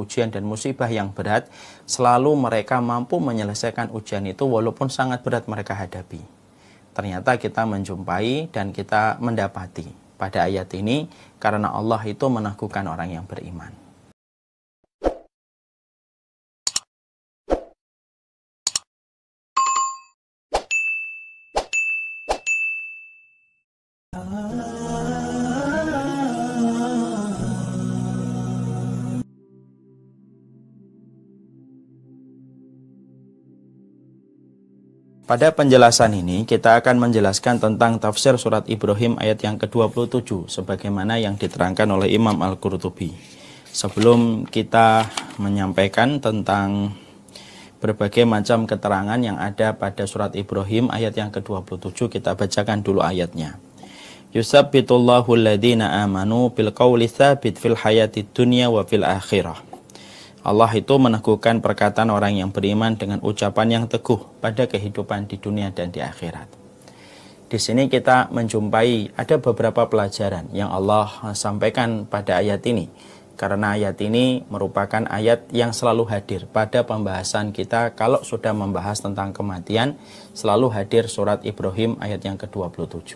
ujian dan musibah yang berat, selalu mereka mampu menyelesaikan ujian itu walaupun sangat berat mereka hadapi. Ternyata kita menjumpai dan kita mendapati pada ayat ini karena Allah itu meneguhkan orang yang beriman. Pada penjelasan ini, kita akan menjelaskan tentang tafsir surat Ibrahim ayat yang ke-27, sebagaimana yang diterangkan oleh Imam Al-Qurtubi. Sebelum kita menyampaikan tentang berbagai macam keterangan yang ada pada surat Ibrahim ayat yang ke-27, kita bacakan dulu ayatnya. Yusabbitullahu alladhina amanu bil qawli tsabit fil hayatid dunya wa fil akhirah. Allah itu meneguhkan perkataan orang yang beriman dengan ucapan yang teguh pada kehidupan di dunia dan di akhirat. Di sini kita menjumpai ada beberapa pelajaran yang Allah sampaikan pada ayat ini. Karena ayat ini merupakan ayat yang selalu hadir pada pembahasan kita kalau sudah membahas tentang kematian, selalu hadir surat Ibrahim ayat yang ke-27.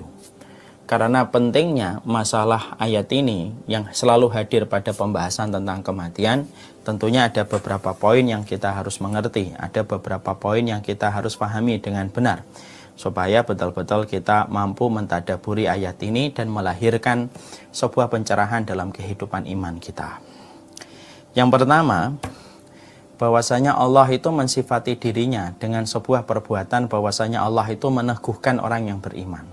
Karena pentingnya masalah ayat ini yang selalu hadir pada pembahasan tentang kematian, tentunya ada beberapa poin yang kita harus mengerti, ada beberapa poin yang kita harus pahami dengan benar, supaya betul-betul kita mampu mentadaburi ayat ini dan melahirkan sebuah pencerahan dalam kehidupan iman kita. Yang pertama, bahwasanya Allah itu mensifati dirinya dengan sebuah perbuatan bahwasanya Allah itu meneguhkan orang yang beriman.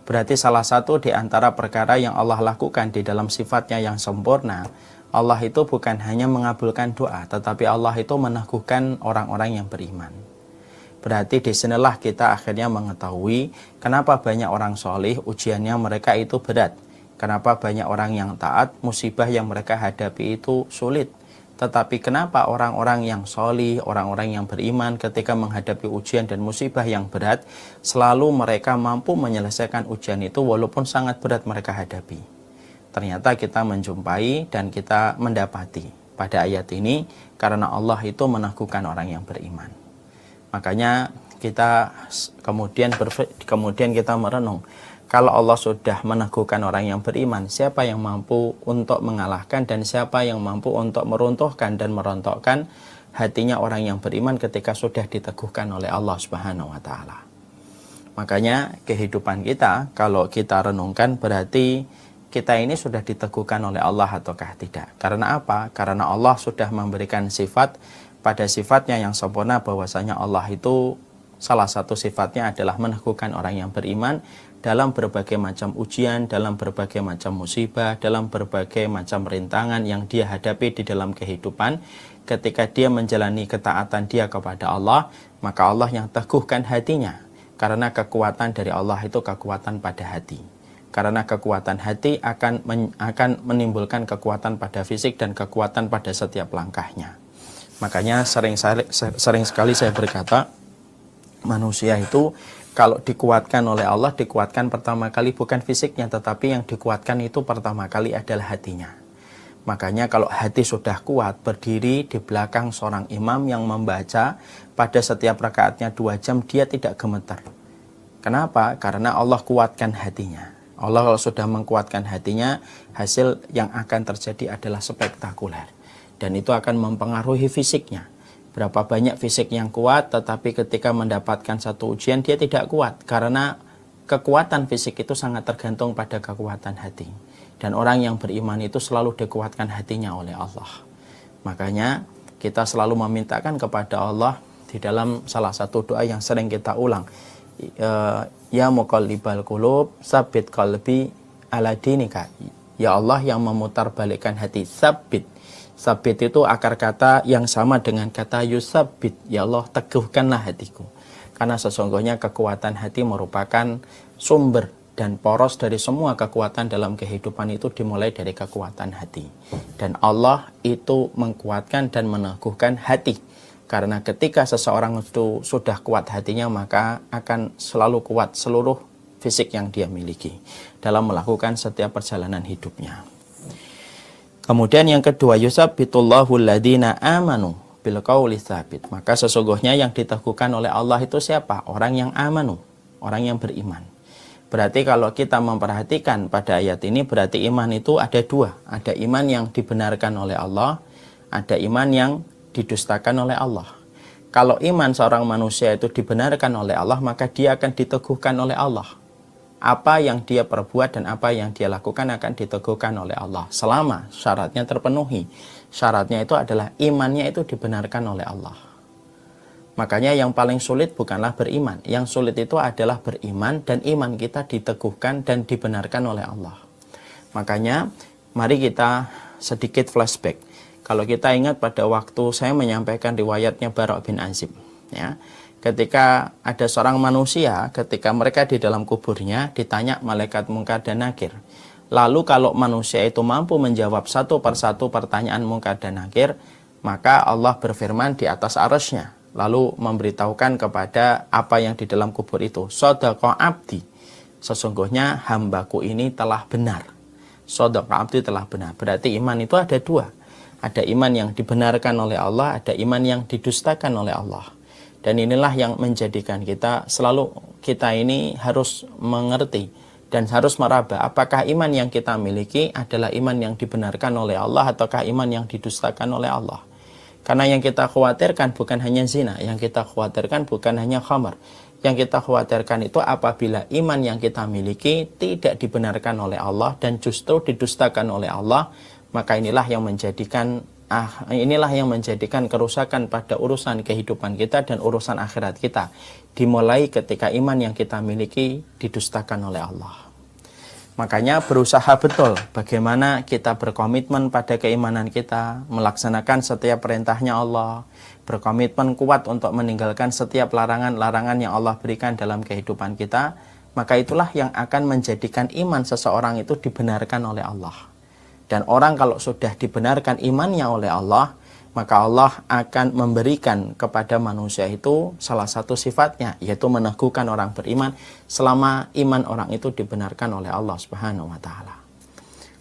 Berarti salah satu di antara perkara yang Allah lakukan di dalam sifatnya yang sempurna, Allah itu bukan hanya mengabulkan doa, tetapi Allah itu meneguhkan orang-orang yang beriman. Berarti disinilah kita akhirnya mengetahui kenapa banyak orang solih ujiannya mereka itu berat. Kenapa banyak orang yang taat, musibah yang mereka hadapi itu sulit. Tetapi kenapa orang-orang yang solih, orang-orang yang beriman ketika menghadapi ujian dan musibah yang berat, selalu mereka mampu menyelesaikan ujian itu walaupun sangat berat mereka hadapi. Ternyata kita menjumpai dan kita mendapati pada ayat ini karena Allah itu meneguhkan orang yang beriman. Makanya kita kemudian kita merenung, kalau Allah sudah meneguhkan orang yang beriman, siapa yang mampu untuk mengalahkan dan siapa yang mampu untuk meruntuhkan dan merontokkan hatinya orang yang beriman ketika sudah diteguhkan oleh Allah Subhanahu wa taala. Makanya kehidupan kita kalau kita renungkan berarti kita ini sudah diteguhkan oleh Allah ataukah tidak. Karena apa? Karena Allah sudah memberikan sifat pada sifatnya yang sempurna bahwasanya Allah itu salah satu sifatnya adalah meneguhkan orang yang beriman dalam berbagai macam ujian, dalam berbagai macam musibah, dalam berbagai macam rintangan yang dia hadapi di dalam kehidupan. Ketika dia menjalani ketaatan dia kepada Allah, maka Allah yang teguhkan hatinya. Karena kekuatan dari Allah itu kekuatan pada hati. Karena kekuatan hati akan menimbulkan kekuatan pada fisik dan kekuatan pada setiap langkahnya. Makanya sering sekali saya berkata, manusia itu kalau dikuatkan oleh Allah, dikuatkan pertama kali bukan fisiknya, tetapi yang dikuatkan itu pertama kali adalah hatinya. Makanya kalau hati sudah kuat, berdiri di belakang seorang imam yang membaca pada setiap rakaatnya 2 jam, dia tidak gemetar. Kenapa? Karena Allah kuatkan hatinya. Allah kalau sudah mengkuatkan hatinya, hasil yang akan terjadi adalah spektakuler. Dan itu akan mempengaruhi fisiknya. Berapa banyak fisik yang kuat, tetapi ketika mendapatkan satu ujian dia tidak kuat. Karena kekuatan fisik itu sangat tergantung pada kekuatan hati. Dan orang yang beriman itu selalu dikuatkan hatinya oleh Allah. Makanya kita selalu memintakan kepada Allah di dalam salah satu doa yang sering kita ulang. Ya muqallibal qulub, tsabbit qalbi ala dinika. Ya Allah yang memutarbalikkan hati, tsabbit. Sabit itu akar kata yang sama dengan kata yusabbit. Ya Allah, teguhkanlah hatiku. Karena sesungguhnya kekuatan hati merupakan sumber dan poros dari semua kekuatan dalam kehidupan itu dimulai dari kekuatan hati. Dan Allah itu mengkuatkan dan meneguhkan hati. Karena ketika seseorang itu sudah kuat hatinya, maka akan selalu kuat seluruh fisik yang dia miliki dalam melakukan setiap perjalanan hidupnya. Kemudian yang kedua, yusabbitullahu alladhina amanu bil qauli tsabit. Maka sesungguhnya yang diteguhkan oleh Allah itu siapa? Orang yang amanu, orang yang beriman. Berarti kalau kita memperhatikan pada ayat ini, berarti iman itu ada dua. Ada iman yang dibenarkan oleh Allah, ada iman yang didustakan oleh Allah. Kalau iman seorang manusia itu dibenarkan oleh Allah, maka dia akan diteguhkan oleh Allah. Apa yang dia perbuat dan apa yang dia lakukan akan diteguhkan oleh Allah. Selama syaratnya terpenuhi. Syaratnya itu adalah imannya itu dibenarkan oleh Allah. Makanya yang paling sulit bukanlah beriman. Yang sulit itu adalah beriman dan iman kita diteguhkan dan dibenarkan oleh Allah. Makanya mari kita sedikit flashback. Kalau kita ingat pada waktu saya menyampaikan riwayatnya Bara' bin Azib, ya, ketika ada seorang manusia, ketika mereka di dalam kuburnya ditanya malaikat Munkar dan Nakir. Lalu kalau manusia itu mampu menjawab satu persatu pertanyaan Munkar dan Nakir, maka Allah berfirman di atas arsy-Nya, lalu memberitahukan kepada apa yang di dalam kubur itu, Shadaqa abdi, sesungguhnya hambaku ini telah benar. Shadaqa abdi telah benar. Berarti iman itu ada dua. Ada iman yang dibenarkan oleh Allah, ada iman yang didustakan oleh Allah. Dan inilah yang menjadikan kita selalu, kita ini harus mengerti dan harus meraba apakah iman yang kita miliki adalah iman yang dibenarkan oleh Allah ataukah iman yang didustakan oleh Allah. Karena yang kita khawatirkan bukan hanya zina, yang kita khawatirkan bukan hanya khamar. Yang kita khawatirkan itu apabila iman yang kita miliki tidak dibenarkan oleh Allah dan justru didustakan oleh Allah, maka inilah yang menjadikan kerusakan pada urusan kehidupan kita dan urusan akhirat kita. Dimulai ketika iman yang kita miliki didustakan oleh Allah. Makanya berusaha betul bagaimana kita berkomitmen pada keimanan kita, melaksanakan setiap perintahnya Allah, berkomitmen kuat untuk meninggalkan setiap larangan-larangan yang Allah berikan dalam kehidupan kita, maka itulah yang akan menjadikan iman seseorang itu dibenarkan oleh Allah. Dan orang kalau sudah dibenarkan imannya oleh Allah, maka Allah akan memberikan kepada manusia itu salah satu sifatnya, yaitu meneguhkan orang beriman selama iman orang itu dibenarkan oleh Allah Subhanahu wa Ta'ala.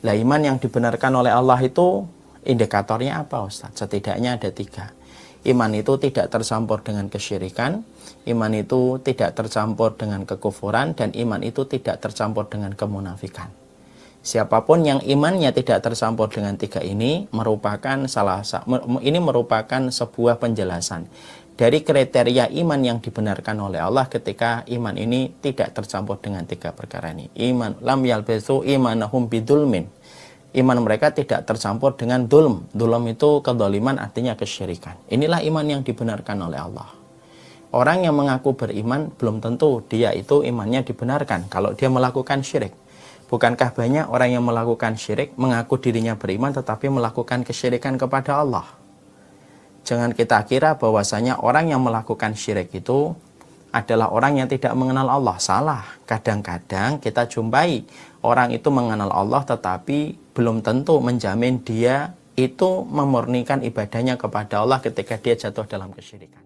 Lah, iman yang dibenarkan oleh Allah itu indikatornya apa, Ustaz? Setidaknya ada 3. Iman itu tidak tercampur dengan kesyirikan, iman itu tidak tercampur dengan kekufuran, dan iman itu tidak tercampur dengan kemunafikan. Siapapun yang imannya tidak tercampur dengan 3 ini merupakan sebuah penjelasan dari kriteria iman yang dibenarkan oleh Allah ketika iman ini tidak tercampur dengan 3 perkara ini. Iman lam yalbisu imanahum bidulmin. Iman mereka tidak tercampur dengan dulm. Dulm itu kedzaliman, artinya kesyirikan. Inilah iman yang dibenarkan oleh Allah. Orang yang mengaku beriman belum tentu dia itu imannya dibenarkan kalau dia melakukan syirik. Bukankah banyak orang yang melakukan syirik, mengaku dirinya beriman, tetapi melakukan kesyirikan kepada Allah? Jangan kita kira bahwasanya orang yang melakukan syirik itu adalah orang yang tidak mengenal Allah. Salah. Kadang-kadang kita jumpai orang itu mengenal Allah, tetapi belum tentu menjamin dia itu memurnikan ibadahnya kepada Allah ketika dia jatuh dalam kesyirikan.